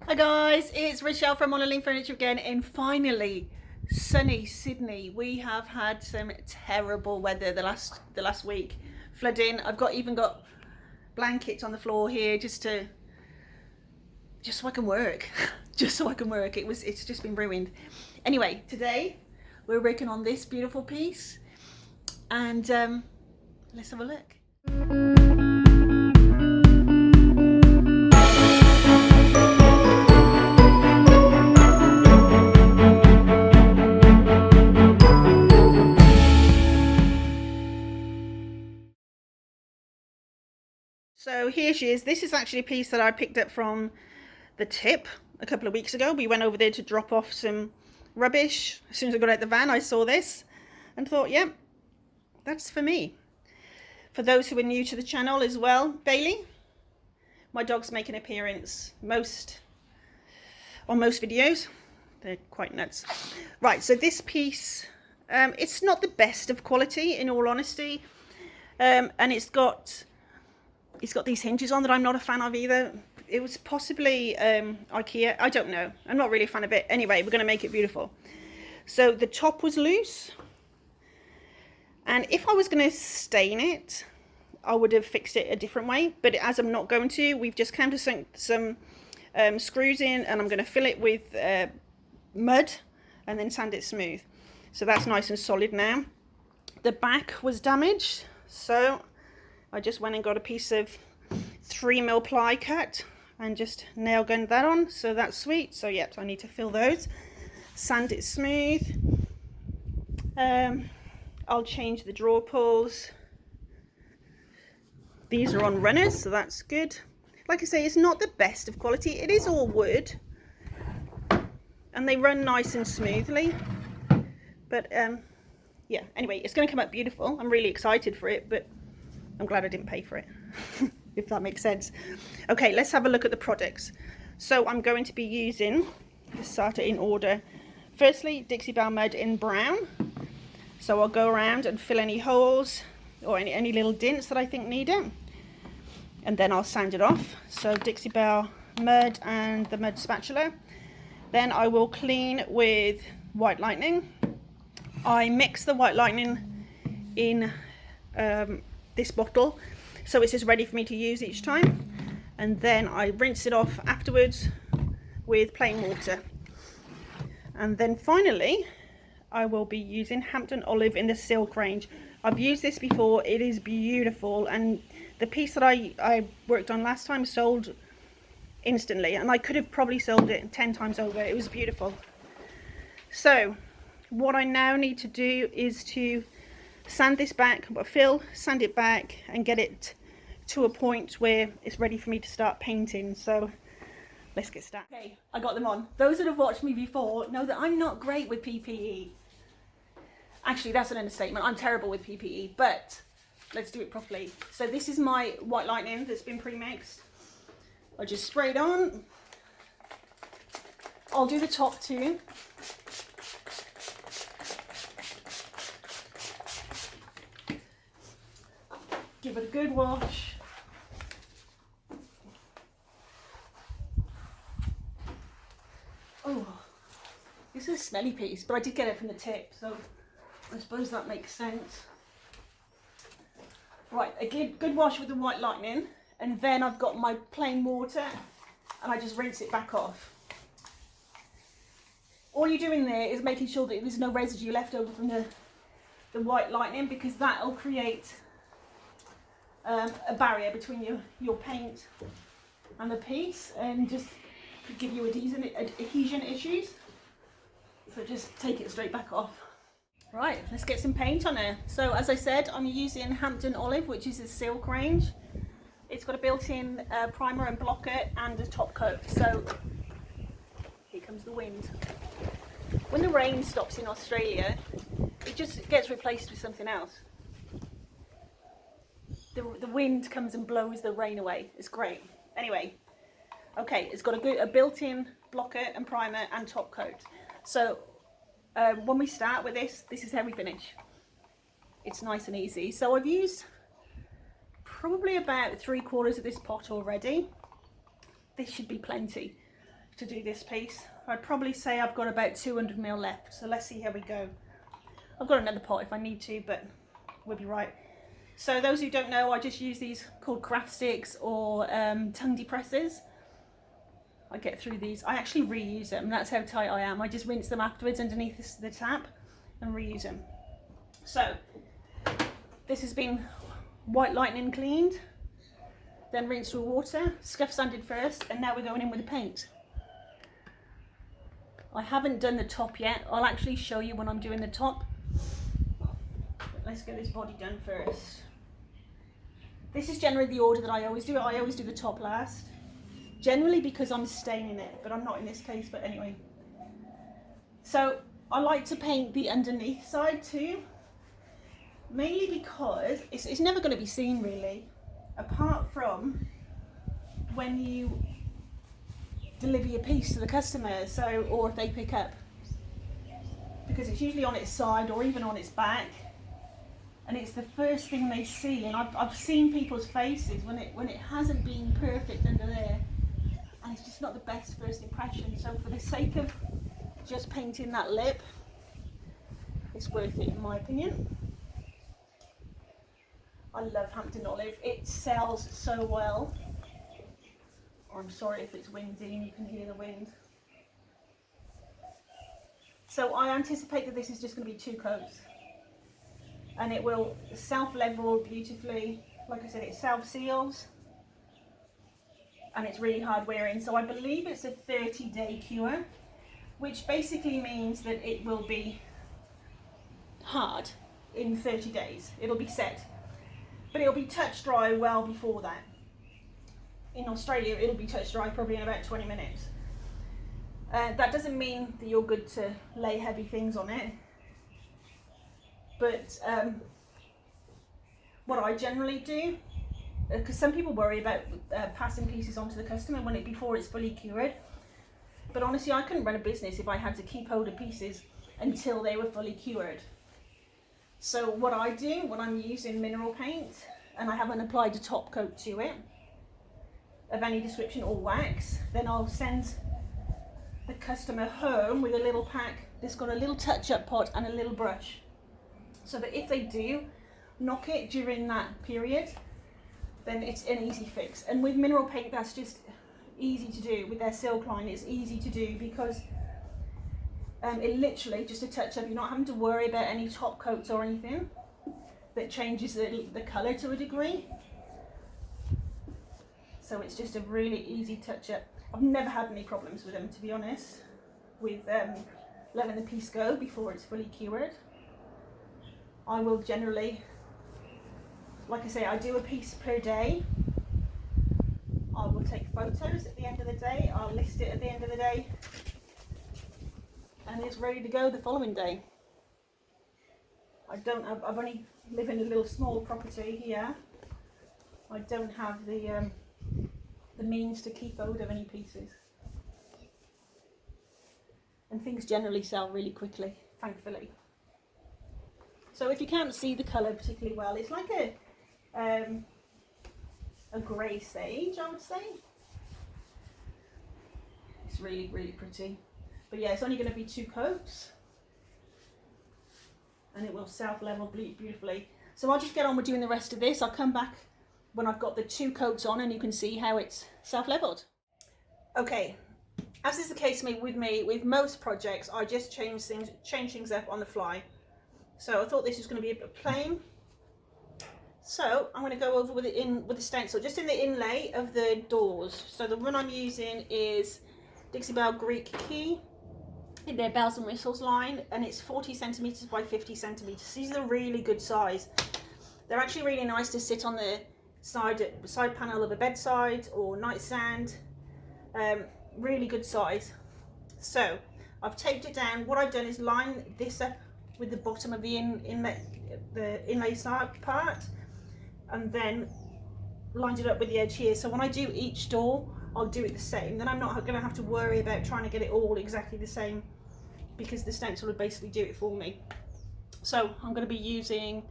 Hi guys, it's Rachelle from Monoline Furniture again in finally sunny Sydney. We have had some terrible weather the last week, flooding. I've even got blankets on the floor here just so I can work. Just so I can work. It's just been ruined. Anyway, today we're working on this beautiful piece and let's have a look. So here she is. This is actually a piece that I picked up from the tip a couple of weeks ago. We went over there to drop off some rubbish. As soon as I got out the van, I saw this and thought, yep, that's for me. For those who are new to the channel as well, Bailey, my dogs make an appearance on most videos. They're quite nuts. Right, so this piece, it's not the best of quality in all honesty, and it's got these hinges on that I'm not a fan of either. It was possibly IKEA, I don't know. I'm not really a fan of it. Anyway, we're going to make it beautiful. So the top was loose, and if I was going to stain it, I would have fixed it a different way, but as I'm not going to, we've just countersunk some screws in, and I'm going to fill it with mud and then sand it smooth. So that's nice and solid now. The back was damaged, so I just went and got a piece of 3mm ply cut and just nail gunned that on, so that's sweet. So yep, I need to fill those, sand it smooth. I'll change the drawer pulls. These are on runners, so that's good. Like I say, it's not the best of quality. It is all wood and they run nice and smoothly, but yeah, anyway, it's going to come out beautiful. I'm really excited for it, but I'm glad I didn't pay for it, if that makes sense. Okay, let's have a look at the products. So I'm going to be using, let's start it in order. Firstly, Dixie Belle mud in brown. So I'll go around and fill any holes or any little dints that I think need it. And then I'll sand it off. So Dixie Belle mud and the mud spatula. Then I will clean with White Lightning. I mix the White Lightning in this bottle, so it's just ready for me to use each time, and then I rinse it off afterwards with plain water. And then finally I will be using Hampton Olive in the silk range. I've used this before, it is beautiful, and the piece that I worked on last time sold instantly, and I could have probably sold it 10 times over. It was beautiful. So what I now need to do is to sand this back, sand it back and get it to a point where it's ready for me to start painting. So let's get started. Okay, I got them on. Those that have watched me before know that I'm not great with PPE. Actually, that's an understatement. I'm terrible with PPE, but let's do it properly. So this is my White Lightning that's been pre-mixed. I just spray it on. I'll do the top too. Give it a good wash. Oh, this is a smelly piece, but I did get it from the tip, so I suppose that makes sense. Right, a good wash with the White Lightning, and then I've got my plain water, and I just rinse it back off. All you're doing there is making sure that there's no residue left over from the White Lightning, because that'll create a barrier between your paint and the piece, and just could give you adhesion issues. So just take it straight back off. Right, let's get some paint on there. So as I said, I'm using Hampton Olive, which is a silk range. It's got a built-in primer and blocker and a top coat. So here comes the wind. When the rain stops in Australia, it just gets replaced with something else. The wind comes and blows the rain away. It's great. Anyway, okay, it's got a built-in blocker and primer and top coat. So when we start with this is how we finish. It's nice and easy. So I've used probably about 3/4 of this pot already. This should be plenty. to do this piece. I'd probably say I've got about 200 ml left, so let's see how we go. I've got another pot if I need to, but we'll be right. So those who don't know, I just use these called craft sticks or tongue depressors. I get through these. I actually reuse them. That's how tight I am. I just rinse them afterwards underneath the tap and reuse them. So this has been white lightning cleaned, then rinsed with water, scuff sanded first, and now we're going in with the paint. I haven't done the top yet. I'll actually show you when I'm doing the top. Let's get this body done first. This is generally the order that I always do it. I always do the top last. Generally because I'm staining it, but I'm not in this case, but anyway. So I like to paint the underneath side too. Mainly because it's never going to be seen really, apart from when you deliver your piece to the customer, so, or if they pick up, because it's usually on its side or even on its back, and it's the first thing they see. And I've seen people's faces when it hasn't been perfect under there, and it's just not the best first impression. So for the sake of just painting that lip, it's worth it in my opinion. I love Hampton Olive. It sells so well. I'm sorry if it's windy and you can hear the wind. So I anticipate that this is just going to be 2 coats, and it will self-level beautifully. Like I said, it self-seals, and it's really hard wearing. So I believe it's a 30-day cure, which basically means that it will be hard in 30 days. It'll be set, but it'll be touch dry well before that. In Australia, it'll be touch dry probably in about 20 minutes. That doesn't mean that you're good to lay heavy things on it, but what I generally do, because some people worry about passing pieces on to the customer before it's fully cured, but honestly I couldn't run a business if I had to keep hold of pieces until they were fully cured. So what I do when I'm using mineral paint and I haven't applied a top coat to it of any description or wax, then I'll send the customer home with a little pack that's got a little touch-up pot and a little brush, so that if they do knock it during that period, then it's an easy fix. And with mineral paint, that's just easy to do. With their silk line, it's easy to do because it literally just a touch-up. You're not having to worry about any top coats or anything that changes the colour to a degree. So it's just a really easy touch-up. I've never had any problems with them, to be honest, with letting the piece go before it's fully cured. I will generally, like I say, I do a piece per day. I will take photos at the end of the day. I'll list it at the end of the day, and it's ready to go the following day. I've only live in a little small property here. I don't have the means to keep hold of any pieces, and things generally sell really quickly, thankfully. So if you can't see the colour particularly well, it's like a grey sage, I would say. It's really, really pretty. But yeah, it's only going to be 2 coats, and it will self-level beautifully. So I'll just get on with doing the rest of this. I'll come back when I've got the 2 coats on and you can see how it's self-leveled. Okay, as is the case with me, with most projects, I just change things up on the fly. So I thought this was going to be a bit plain. So I'm going to go over with it with the stencil, just in the inlay of the doors. So the one I'm using is Dixie Belle Greeky Key in their bells and whistles line, and it's 40 centimeters by 50 centimeters. These are a really good size. They're actually really nice to sit on the side panel of a bedside or nightstand. Really good size. So I've taped it down. What I've done is line this up with the bottom of the inlay side part, and then lined it up with the edge here. So when I do each door, I'll do it the same. Then I'm not going to have to worry about trying to get it all exactly the same, because the stencil would basically do it for me. So I'm going to be using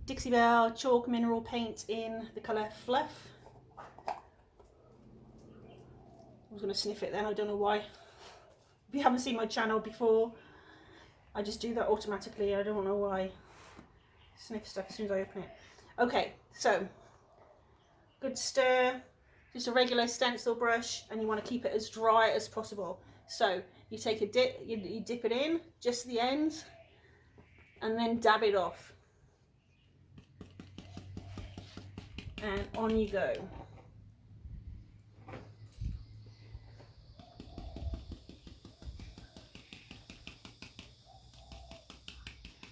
Dixie Belle chalk mineral paint in the colour Fluff. was going to sniff it then, I don't know why. If you haven't seen my channel before, I just do that automatically. I don't know why. Sniff stuff as soon as I open it. Okay, so good stir, just a regular stencil brush, and you want to keep it as dry as possible. So you take a dip, you dip it in, just the ends, and then dab it off. And on you go.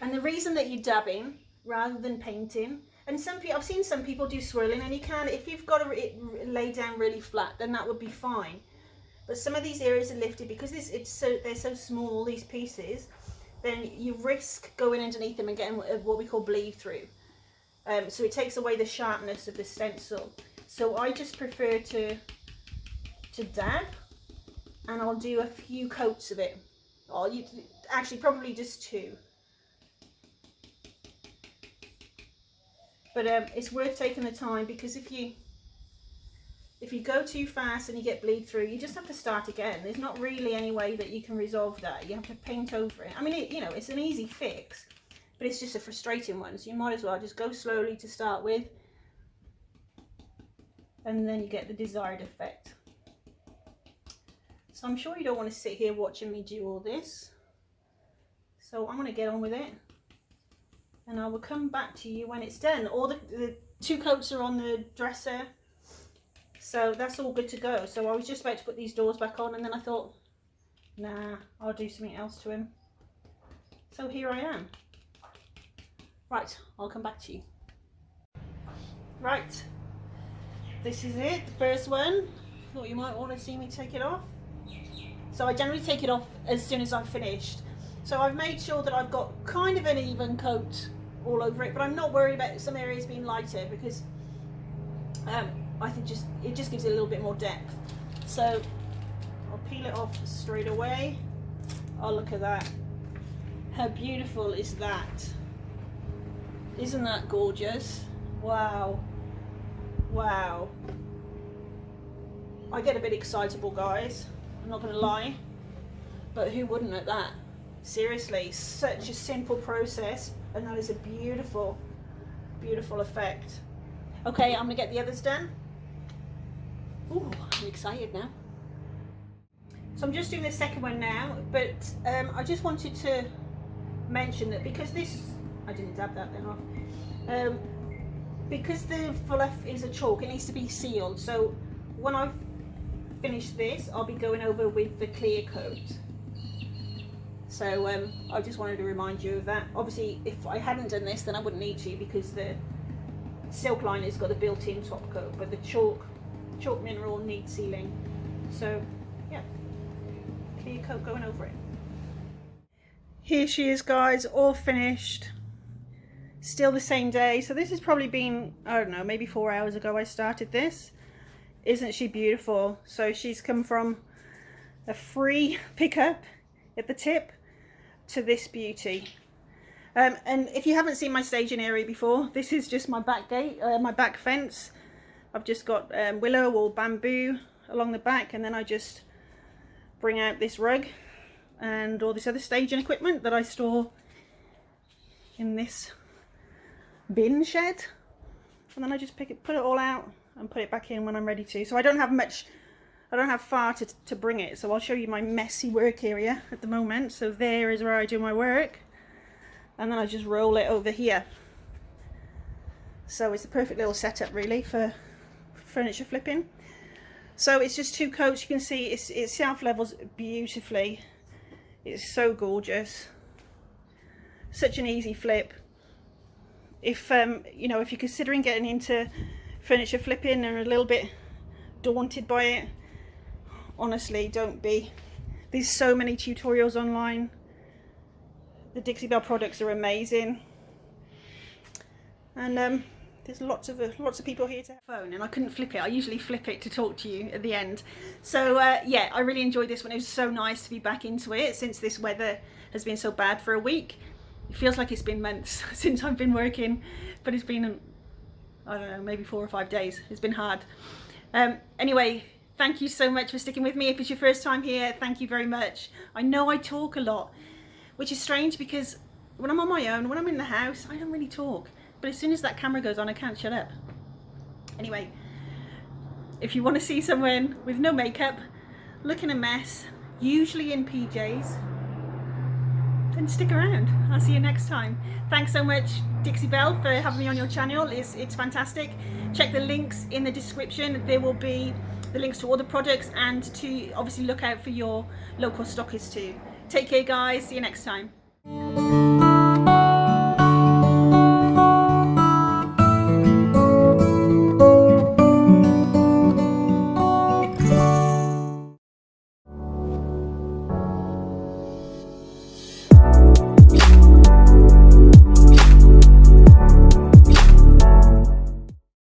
And the reason that you're dabbing rather than painting, and some people, I've seen some people do swirling, and you can, if you've got it lay down really flat, then that would be fine. But some of these areas are lifted because they're so small, these pieces, then you risk going underneath them and getting what we call bleed through. So it takes away the sharpness of the stencil. So I just prefer to dab, and I'll do a few coats of it. Actually probably just 2. But it's worth taking the time, because if you go too fast and you get bleed through, you just have to start again. There's not really any way that you can resolve that. You have to paint over it. I mean, you know, it's an easy fix, but it's just a frustrating one. So you might as well just go slowly to start with, and then you get the desired effect. So I'm sure you don't want to sit here watching me do all this. So I'm going to get on with it, and I will come back to you when it's done. All the 2 coats are on the dresser, so that's all good to go. So I was just about to put these doors back on, and then I thought, nah, I'll do something else to him. So here I am. Right, I'll come back to you. Right, this is it, the first one. Thought you might want to see me take it off. So I generally take it off as soon as I've finished. So I've made sure that I've got kind of an even coat all over it, but I'm not worried about some areas being lighter, because I think it just gives it a little bit more depth. So I'll peel it off straight away. Oh, look at that. How beautiful is that? Isn't that gorgeous? Wow. Wow. I get a bit excitable, guys. I'm not going to lie. But who wouldn't at that? Seriously, such a simple process, and that is a beautiful, beautiful effect. Okay, I'm gonna get the others done. Ooh, I'm excited now. So I'm just doing the second one now, but I just wanted to mention that because this, I didn't dab that then off, because the fluff is a chalk, it needs to be sealed. So when I've finished this, I'll be going over with the clear coat. So I just wanted to remind you of that. Obviously, if I hadn't done this, then I wouldn't need to, because the silk liner's got a built-in top coat, but the chalk mineral needs sealing. So yeah, clear coat going over it. Here she is, guys, all finished. Still the same day. So this has probably been, I don't know, maybe 4 hours ago I started this. Isn't she beautiful? So she's come from a free pickup at the tip to this beauty. And if you haven't seen my staging area before, this is just my back gate, my back fence. I've just got willow or bamboo along the back, and then I just bring out this rug and all this other staging equipment that I store in this bin shed, and then I just put it all out and put it back in when I'm ready to. So I don't have far to bring it, so I'll show you my messy work area at the moment. So there is where I do my work, and then I just roll it over here. So it's the perfect little setup really for furniture flipping. So it's just 2 coats. You can see it self levels beautifully. It's so gorgeous, such an easy flip. If you know, if you're considering getting into furniture flipping and are a little bit daunted by it, honestly, don't be. There's so many tutorials online. The Dixie Belle products are amazing, and there's lots of people here to have phone, and I couldn't flip it. I usually flip it to talk to you at the end. So yeah, I really enjoyed this one. It was so nice to be back into it since this weather has been so bad for a week. It feels like it's been months since I've been working, but it's been, I don't know, maybe 4 or 5 days. It's been hard. Anyway, Thank you so much for sticking with me. If it's your first time here, thank you very much. I know I talk a lot, which is strange because when I'm on my own, when I'm in the house, I don't really talk. But as soon as that camera goes on, I can't shut up. Anyway, if you want to see someone with no makeup, looking a mess, usually in PJs, then stick around. I'll see you next time. Thanks so much, Dixie Belle, for having me on your channel. It's fantastic. Check the links in the description. There will be the links to all the products and to obviously look out for your local stockists too. Take care, guys. See you next time.